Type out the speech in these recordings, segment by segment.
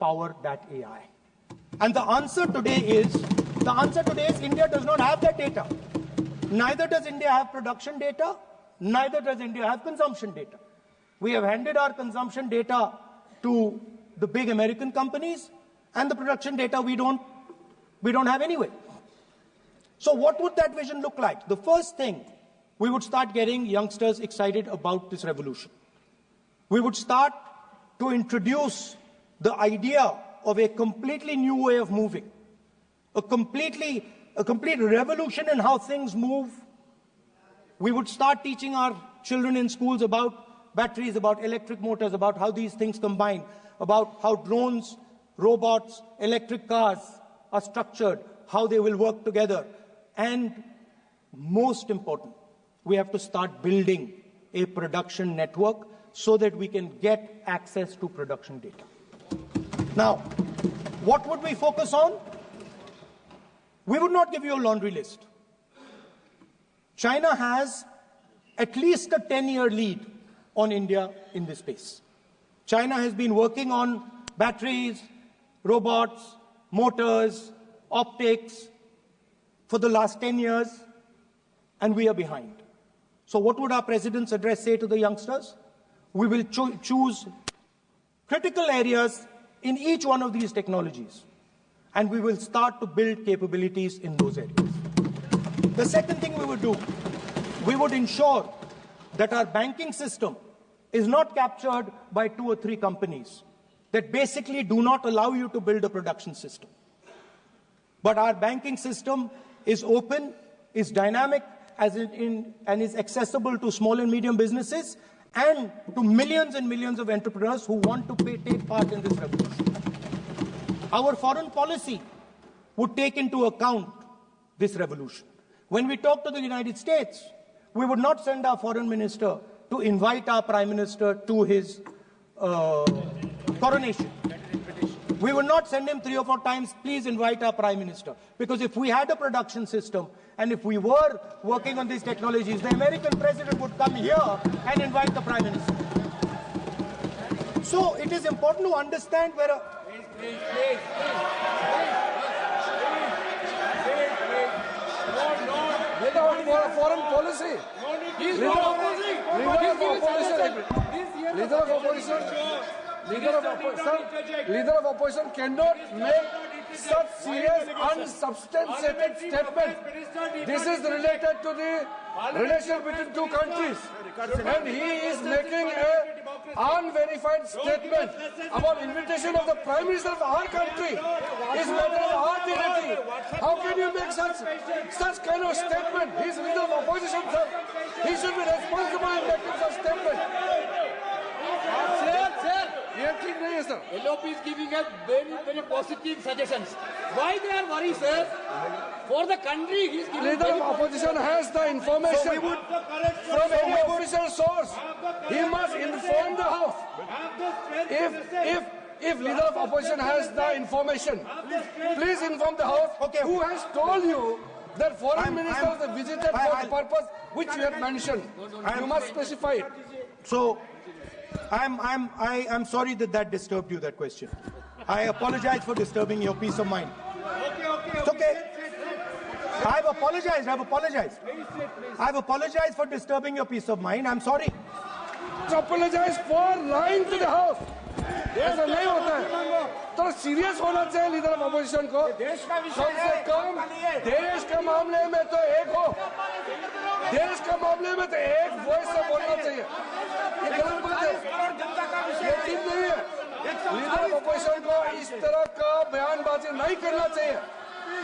power that AI. And the answer today is India does not have that data. Neither does India have production data, neither does India have consumption data. We have handed our consumption data to the big American companies, and the production data we don't have anyway. So what would that vision look like? The first thing, we would start getting youngsters excited about this revolution. We would start to introduce the idea of a completely new way of moving, a complete revolution in how things move. We would start teaching our children in schools about batteries, about electric motors, about how these things combine, about how drones, robots, electric cars are structured, how they will work together. And most important, we have to start building a production network so that we can get access to production data. Now, what would we focus on? We would not give you a laundry list. China has at least a 10-year lead on India in this space. China has been working on batteries, robots, motors, optics for the last 10 years, and we are behind. So what would our president's address say to the youngsters? We will choose critical areas in each one of these technologies, and we will start to build capabilities in those areas. The second thing we would do, we would ensure that our banking system is not captured by 2 or 3 companies that basically do not allow you to build a production system. But our banking system is open, is dynamic, and is accessible to small and medium businesses and to millions and millions of entrepreneurs who want to take part in this revolution. Our foreign policy would take into account this revolution. When we talk to the United States, we would not send our foreign minister to invite our prime minister to his coronation. We would not send him 3 or 4 times, please invite our prime minister. Because if we had a production system and if we were working on these technologies, the American president would come here and invite the prime minister. So it is important to understand where a... Without foreign policy. Leader of opposition cannot make such serious unsubstantiated statement. This is related to the relation between 2 countries, and he is making an unverified statement about invitation of the Prime Minister of our country. Is matter of our dignity. How can you make such kind of statement? He is leader of opposition, sir. He should be responsible in making such statement. Sir, LOP is giving us very positive suggestions. Why they are worried, sir? For the country, he is giving. Leader of opposition has the information from any official source. He must inform the House. If leader of opposition has the information, please inform the House. Okay. Who has told you that foreign ministers visited for the purpose which you have mentioned? You must specify it. So, I'm sorry that disturbed you, that question. I apologize for disturbing your peace of mind. It's okay. I've apologized. I've apologized for disturbing your peace of mind. I'm sorry. Apologize for lying to the House. ऐसा नहीं होता है. तो serious होना चाहिए leader of opposition को. कम से कम देश के मामले में तो एक हो. देश के मामले में तो एक वॉइस से बोलना चाहिए. ये गलत बात है. ये ठीक नहीं है. लीडर ऑफ अपोजिशन को इस तरह का बयानबाजी नहीं करना चाहिए.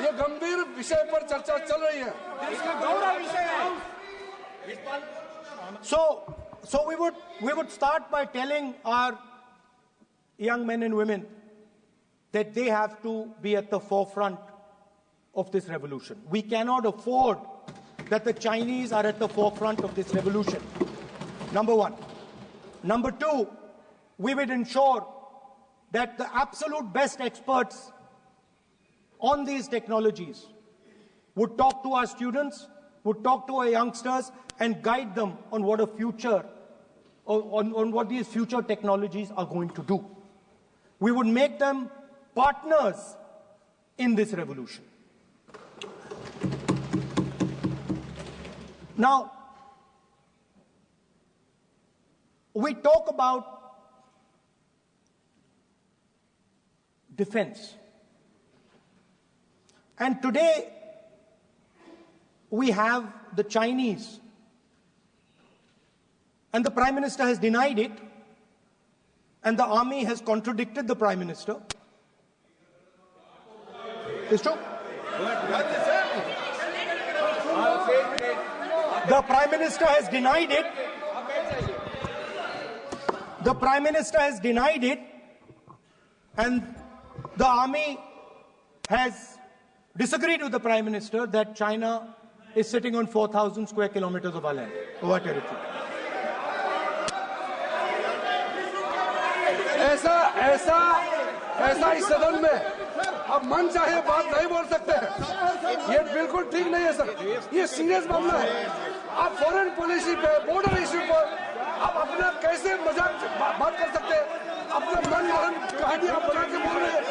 ये गंभीर विषय पर चर्चा चल रही है. इसका गौरव विषय है. So we would start by telling our young men and women that they have to be at the forefront of this revolution. We cannot afford that the Chinese are at the forefront of this revolution. Number 1. Number 2, we would ensure that the absolute best experts on these technologies would talk to our students, would talk to our youngsters and guide them on what a future, on what these future technologies are going to do. We would make them partners in this revolution. Now, we talk about defense. And today, we have the Chinese. And the Prime Minister has denied it. And the army has contradicted the Prime Minister. It's true. The Prime Minister has denied it. The Prime Minister has denied it. And the army has disagreed with the Prime Minister that China is sitting on 4,000 square kilometers of our land, of our territory. ऐसा इस सदन में अब मन चाहे बात नहीं बोल सकते हैं। ये बिल्कुल ठीक नहीं है सर। ये सीरियस मामला है। आप फॉरेन पॉलिसी पे, बॉर्डर इश्यू पर आप अपना कैसे मजाक बात कर सकते हैं? अपना मन मारन कहानी आप बना के बोल रहे हैं।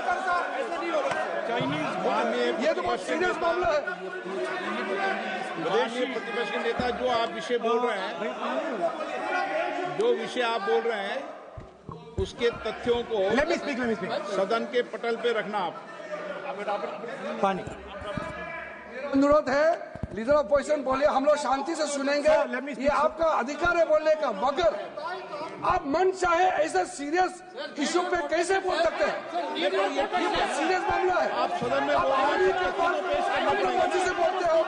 ये तो बहुत सीरियस मामला है। विदेशी प्रतिपक्ष के नेता जो आप विषय बोल रहे हैं, जो विषय आप बोल रहे हैं, उसके तथ्यों को सदन के पटल पे रखना। आप पानी अनुरोध है, लीडर ऑफ अपोजिशन बोलिए, हम लोग शांति से सुनेंगे। ये आपका अधिकार है बोलने का, मगर आप मन चाहे ऐसा सीरियस इशू पे कैसे बोल सकते हैं? ये सीरियस मामला है। आप सदन में आर्मी के पास अपने मर्जी से बोलते हो,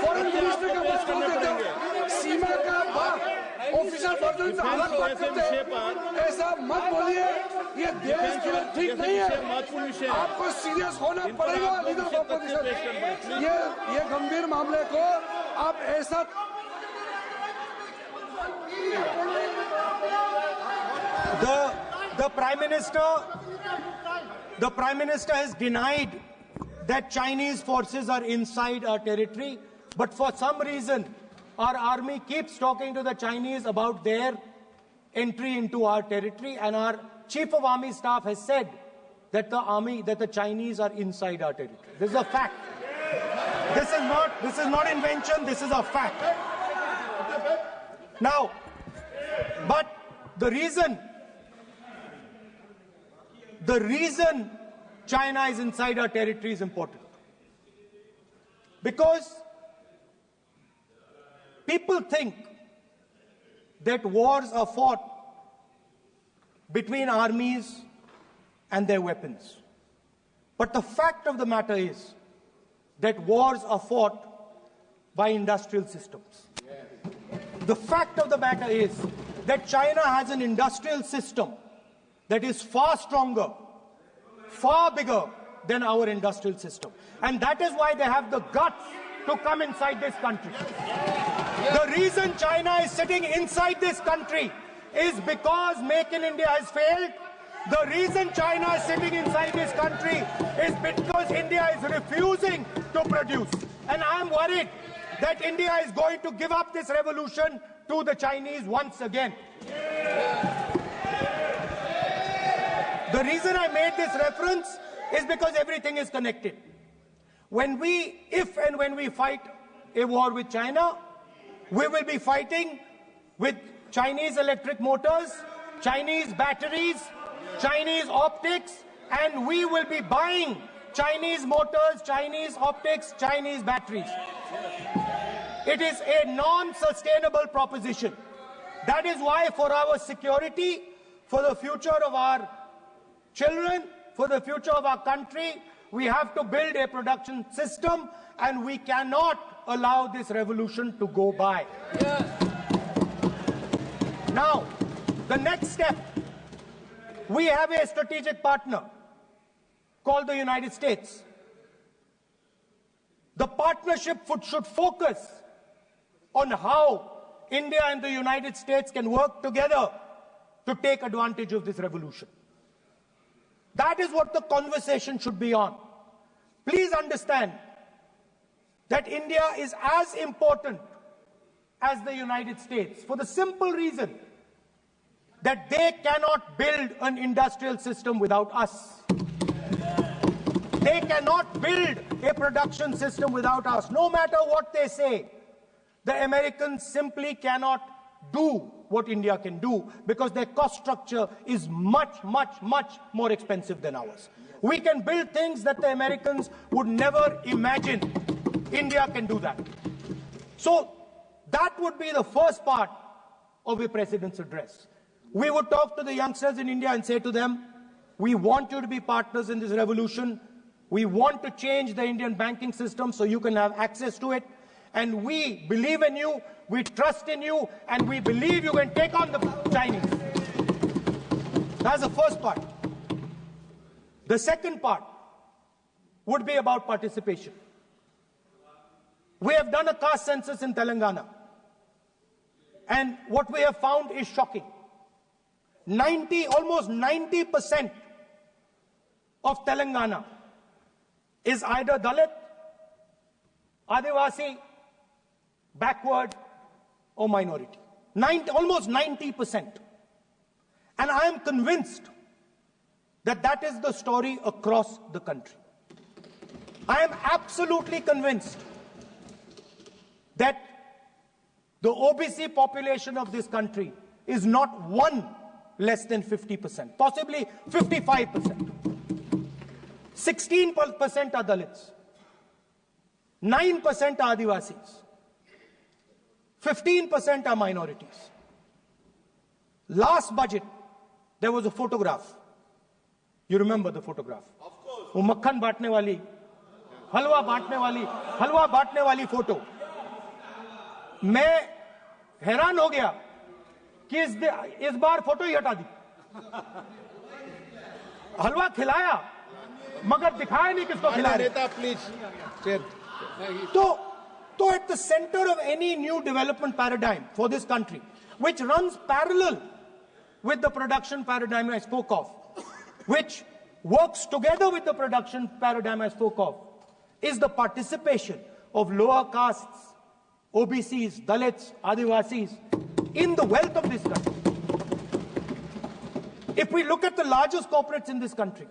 फॉरेन मिनिस्टर का बात बोल देते हो, सीमा का बात ऑफिशियल वर्जन से अलग बात करते हैं। ऐसा मत बोलिए, ये देश के लिए ठीक नहीं है। आपको सीरियस होना पड़ेगा लीडर ऑफ अपोजिशन। ये गंभीर मामले को आप ऐसा The Prime Minister has denied that Chinese forces are inside our territory, but for some reason, our army keeps talking to the Chinese about their entry into our territory, and our Chief of Army Staff has said that the Chinese are inside our territory. This is a fact. This is not invention, this is a fact. Now, but the reason China is inside our territory is important. Because people think that wars are fought between armies and their weapons. But the fact of the matter is that wars are fought by industrial systems. The fact of the matter is that China has an industrial system that is far stronger, far bigger than our industrial system. And that is why they have the guts to come inside this country. The reason China is sitting inside this country is because Make in India has failed. The reason China is sitting inside this country is because India is refusing to produce. And I am worried that India is going to give up this revolution to the Chinese once again. The reason I made this reference is because everything is connected. If and when we fight a war with China, we will be fighting with Chinese electric motors, Chinese batteries, Chinese optics, and we will be buying Chinese motors, Chinese optics, Chinese batteries. It is a non-sustainable proposition. That is why for our security, for the future of our children, for the future of our country, we have to build a production system, and we cannot allow this revolution to go by. Yes. Now, the next step, we have a strategic partner called the United States. The partnership should focus on how India and the United States can work together to take advantage of this revolution. That is what the conversation should be on. Please understand that India is as important as the United States for the simple reason that they cannot build an industrial system without us. They cannot build a production system without us. No matter what they say, the Americans simply cannot do what India can do because their cost structure is much, much, much more expensive than ours. We can build things that the Americans would never imagine. India can do that. So that would be the first part of a president's address. We would talk to the youngsters in India and say to them, we want you to be partners in this revolution. We want to change the Indian banking system so you can have access to it. And we believe in you, we trust in you, and we believe you can take on the Chinese. That's the first part. The second part would be about participation. We have done a caste census in Telangana. And what we have found is shocking. Almost 90% of Telangana is either Dalit, Adivasi, backward, or minority. Almost 90%. And I am convinced that that is the story across the country. I am absolutely convinced that the OBC population of this country is not one less than 50%, possibly 55%. 16% are Dalits, 9% are Adivasis, 15% are minorities. Last budget, there was a photograph. You remember the photograph? Of course. वो मक्खन बांटने वाली, हलवा बांटने वाली photo. मैं हैरान हो गया कि इस बार फोटो ही हटा दी. हलवा खिलाया मगर दिखाया नहीं किसको खिला रहे. तो at the center of any new development paradigm for this country, which runs parallel with the production paradigm I spoke of, which works together with the production paradigm I spoke of, is the participation of lower castes, OBCs, Dalits, Adivasis, in the wealth of this country. If we look at the largest corporates in this country,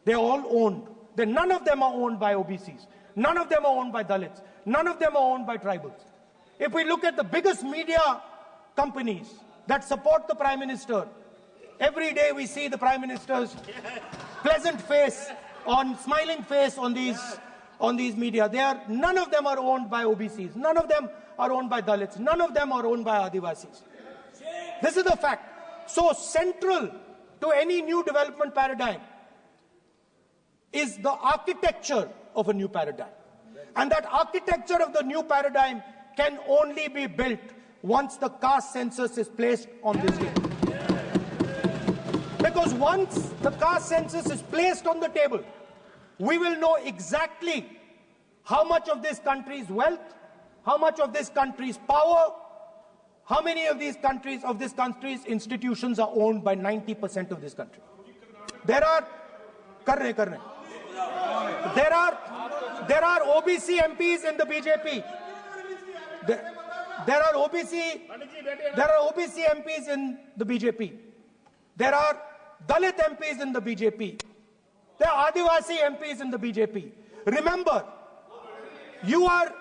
they're all owned. None of them are owned by OBCs. None of them are owned by Dalits. None of them are owned by tribals. If we look at the biggest media companies that support the Prime Minister, every day we see the Prime Minister's pleasant face, smiling face on these media. None of them are owned by OBCs. None of them are owned by Dalits. None of them are owned by Adivasis. This is the fact. So central to any new development paradigm is the architecture of a new paradigm. And that architecture of the new paradigm can only be built once the caste census is placed on this day. Because once the caste census is placed on the table, we will know exactly how much of this country's wealth, how much of this country's power, how many of this country's institutions are owned by 90% of this country. There are OBC MPs in the BJP. There are OBC MPs in the BJP. There are Dalit MPs in the BJP. There are Adivasi MPs in the BJP. Remember, you are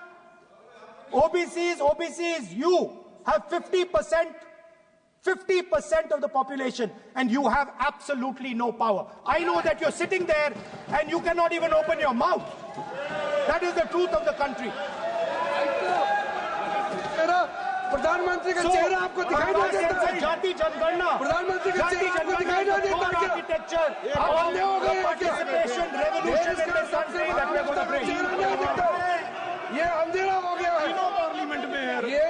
OBCs, you have 50% of the population, and you have absolutely no power. I know that you're sitting there and you cannot even open your mouth. That is the truth of the country. प्रधानमंत्री का चेहरा आपको दिखाई नहीं देता है. जाति जनगणना, प्रधानमंत्री का चेहरा आपको दिखाई नहीं देता क्या? Architecture, participation, revolution in this country that we are going to bring. ये अंधेरा हो गया है. पार्लियामेंट में ये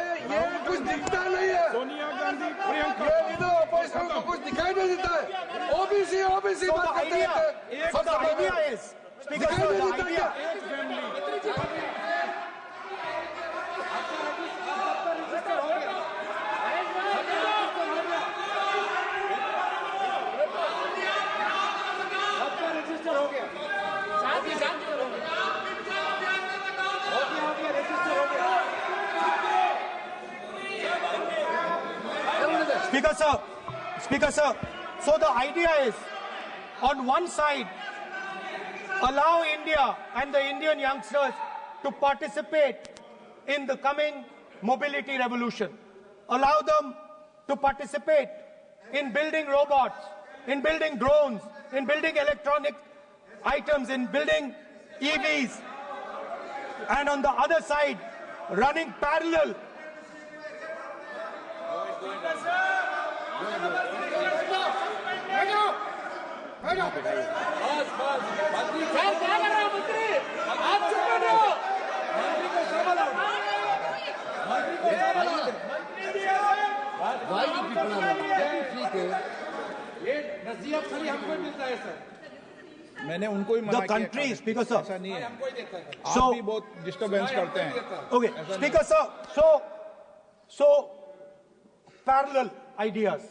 कुछ दिखता नहीं है. सोनिया गांधी, प्रियंका, ये इधर अपोजिशन को कुछ दिखाई नहीं देता है. ओबीसी बात करते हैं. So the idea is, Speaker, sir, the idea. Speaker, sir, so the idea is, on one side, allow India and the Indian youngsters to participate in the coming mobility revolution. Allow them to participate in building robots, in building drones, in building electronic items, in building EVs. And on the other side, running parallel. मैंने उनको ही मना The country, Speaker sir. ऐसा नहीं है। आप भी बहुत disturbance करते हैं। Okay, Speaker sir. So parallel ideas.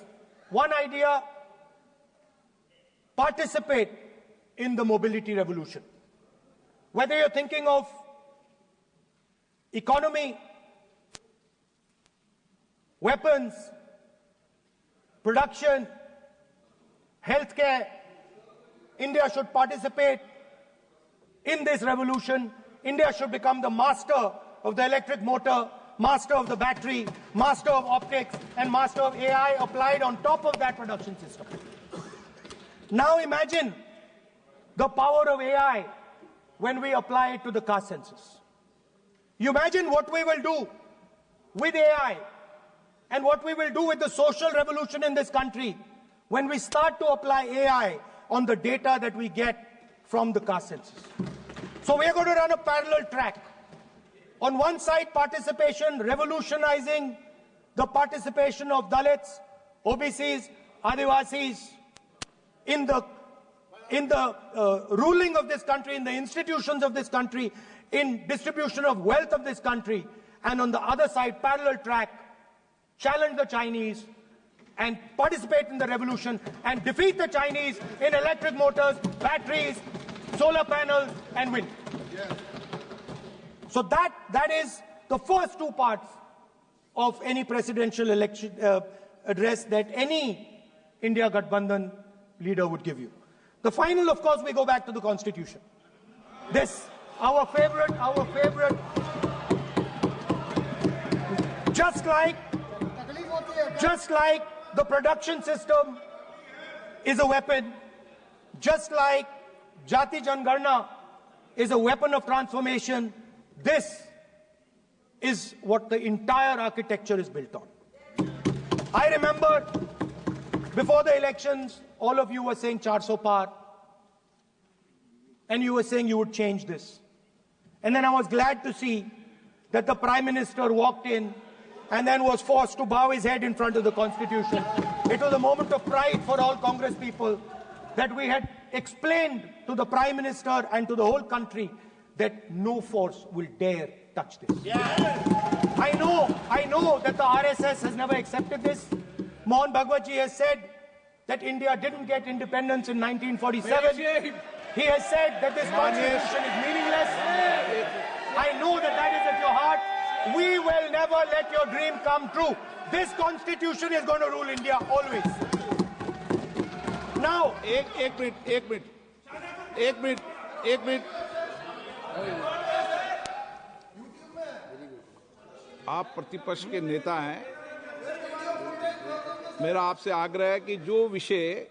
One idea: participate in the mobility revolution. Whether you're thinking of economy, weapons, production, healthcare, India should participate in this revolution. India should become the master of the electric motor, master of the battery, master of optics, and master of AI applied on top of that production system. Now imagine the power of AI when we apply it to the caste census. You imagine what we will do with AI and what we will do with the social revolution in this country when we start to apply AI on the data that we get from the caste census. So we are going to run a parallel track. On one side, participation, revolutionizing the participation of Dalits, OBCs, Adivasis in the ruling of this country, in the institutions of this country, in distribution of wealth of this country. And on the other side, parallel track, challenge the Chinese and participate in the revolution and defeat the Chinese in electric motors, batteries, solar panels, and wind. So that is the first two parts of any presidential election address that any India Gathbandhan leader would give you. The final, of course, we go back to the Constitution. This, our favorite, just like the production system is a weapon, just like Jati Jangarna is a weapon of transformation, this is what the entire architecture is built on. I remember before the elections, all of you were saying 400 par, and you were saying you would change this. And then I was glad to see that the Prime Minister walked in and then was forced to bow his head in front of the Constitution. It was a moment of pride for all Congress people that we had explained to the Prime Minister and to the whole country that no force will dare touch this. I know that the RSS has never accepted this. Mohan Bhagwatji has said that India didn't get independence in 1947. He has said that this constitution is meaningless. I know that that is at your heart. We will never let your dream come true. This constitution is going to rule India always. Now, एक minute आप प्रतिपक्ष के नेता हैं। मेरा आपसे आग्रह है कि जो विषय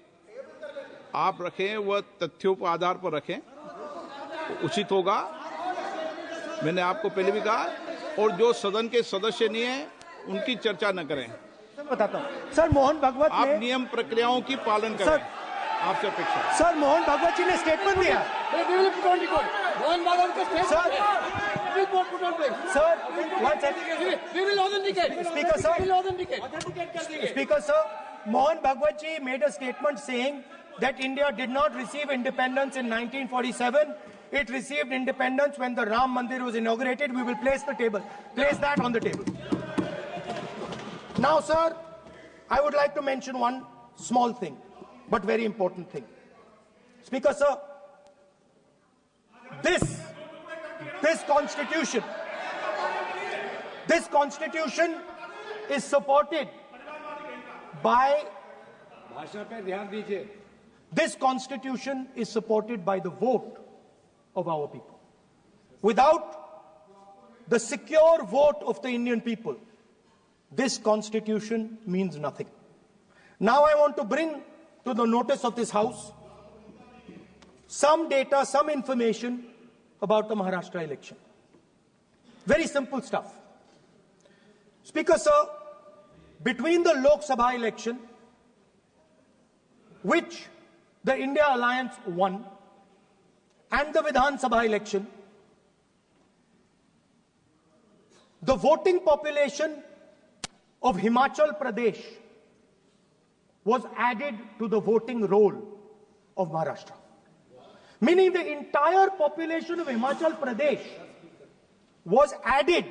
आप रखें वह तथ्यों के आधार पर रखें, तो उचित होगा। मैंने आपको पहले भी कहा, और जो सदन के सदस्य नहीं है उनकी चर्चा न करें। सर बताता हूं, सर मोहन भागवत आप नियम प्रक्रियाओं की पालन करें, आपसे अपेक्षा। सर मोहन भागवत जी ने स्टेटमेंट दिया। मोहन भागवत का statement Sir, one second. We will authenticate. Speaker, sir. We will authenticate. Speaker, sir, Mohan Bhagwatji made a statement saying that India did not receive independence in 1947. It received independence when the Ram Mandir was inaugurated. We will place that on the table. Now, sir, I would like to mention one small thing, but very important thing. Speaker, sir, this constitution is supported by भाषा पे ध्यान दीजिए. This constitution is supported by the vote of our people. Without the secure vote of the Indian people, this constitution means nothing. Now I want to bring to the notice of this House some data, some information about the Maharashtra election. Very simple stuff. Speaker, sir, between the Lok Sabha election, which the India Alliance won, and the Vidhan Sabha election, the voting population of Himachal Pradesh was added to the voting roll of Maharashtra. Meaning the entire population of Himachal Pradesh was added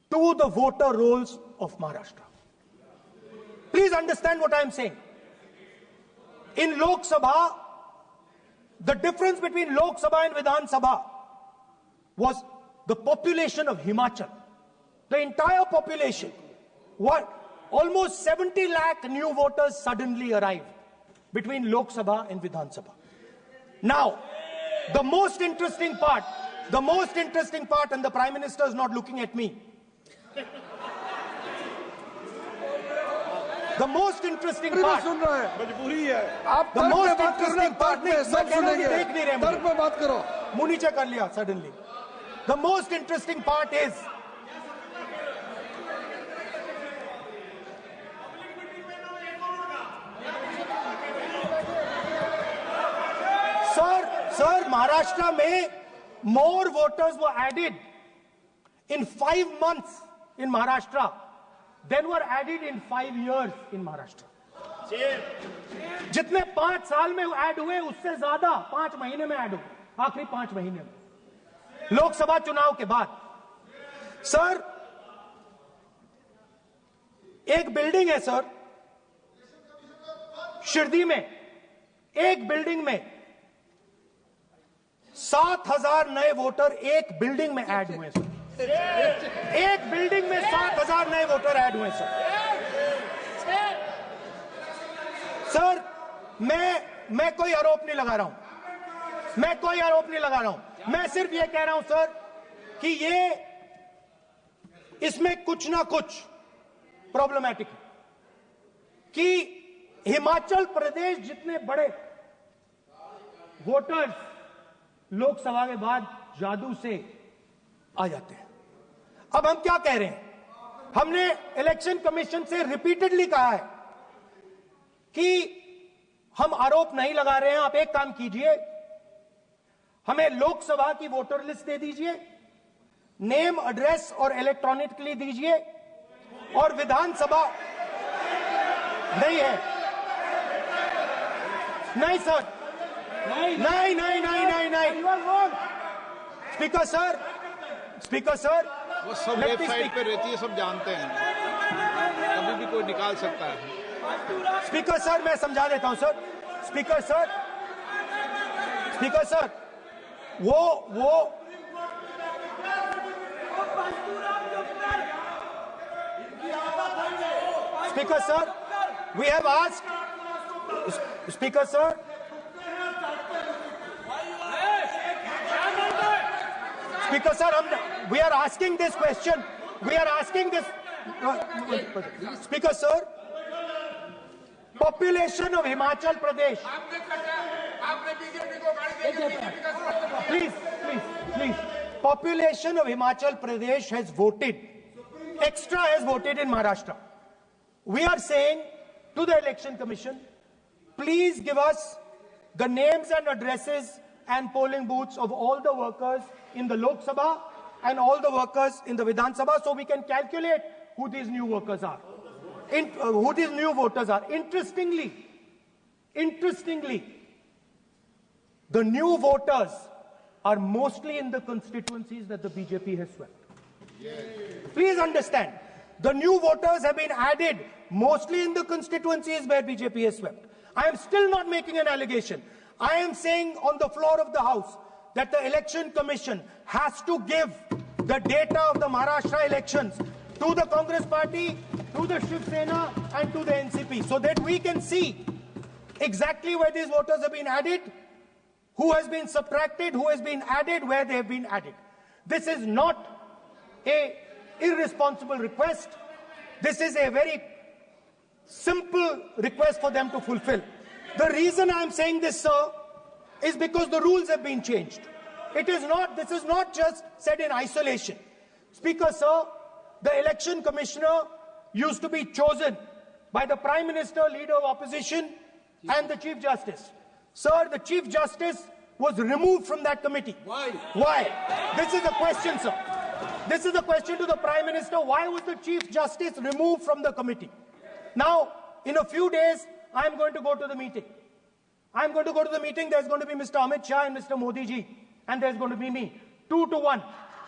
to the voter rolls of Maharashtra. Please understand what I am saying. In Lok Sabha, the difference between Lok Sabha and Vidhan Sabha was the population of Himachal. The entire population. What? Almost 70 lakh new voters suddenly arrived between Lok Sabha and Vidhan Sabha. Now, the most interesting part, and the Prime Minister is not looking at me. The most interesting part. The most interesting part. Suddenly. The most interesting part is Sir, Maharashtra mein more voters were added in 5 months in Maharashtra than were added in 5 years in Maharashtra. जितने 5 साल में add हुए उससे ज्यादा 5 महीने में add हुए, आखिरी 5 महीने में लोकसभा चुनाव के बाद. सर, एक बिल्डिंग है सर शिरडी में, एक बिल्डिंग में 7,000 नए वोटर एक बिल्डिंग में ऐड हुए सर. एक बिल्डिंग में 7,000 नए वोटर ऐड हुए सर. सर, मैं कोई आरोप नहीं लगा रहा हूं, मैं सिर्फ ये कह रहा हूं सर कि इसमें कुछ ना कुछ प्रॉब्लमैटिक है कि हिमाचल प्रदेश जितने बड़े वोटर्स लोकसभा के बाद जादू से आ जाते हैं. अब हम क्या कह रहे हैं? हमने इलेक्शन कमीशन से रिपीटेडली कहा है कि हम आरोप नहीं लगा रहे हैं. आप एक काम कीजिए, हमें लोकसभा की वोटर लिस्ट दे दीजिए, नेम, एड्रेस और इलेक्ट्रॉनिकली दीजिए, और विधानसभा नहीं है. नहीं सर, नहीं. स्पीकर सर, वो सब वेबसाइट पे रहती है, सब जानते हैं, कभी भी कोई निकाल सकता है. स्पीकर सर, मैं समझा देता हूं सर. स्पीकर सर, वो speaker sir, we have asked. Speaker sir, we are asking this question. Speaker sir, population of Himachal Pradesh. Please. Population of Himachal Pradesh has voted. Extra has voted in Maharashtra. We are saying to the Election Commission, please give us the names and addresses and polling booths of all the workers in the Lok Sabha and all the workers in the Vidhan Sabha, so we can calculate who these new workers are, who these new voters are. Interestingly, the new voters are mostly in the constituencies that the BJP has swept. Please understand, the new voters have been added mostly in the constituencies where BJP has swept. I am still not making an allegation. I am saying on the floor of the House that the Election Commission has to give the data of the Maharashtra elections to the Congress Party, to the Shiv Sena and to the NCP, so that we can see exactly where these voters have been added, who has been subtracted, who has been added, where they have been added. This is not an irresponsible request. This is a very simple request for them to fulfill. The reason I am saying this, sir, is because the rules have been changed. This is not just said in isolation. Speaker, sir, the election commissioner used to be chosen by the Prime Minister, Leader of Opposition, and the Chief Justice. Sir, the Chief Justice was removed from that committee. Why? Why? This is a question, sir. This is a question to the Prime Minister. Why was the Chief Justice removed from the committee? Now, in a few days, I'm going to go to the meeting. I'm going to go to the meeting. There's going to be Mr. Amit Shah and Mr. Modi ji. And there's going to be me. 2-1.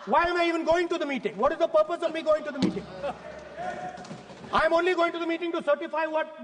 Why am I even going to the meeting? What is the purpose of me going to the meeting? I'm only going to the meeting to certify what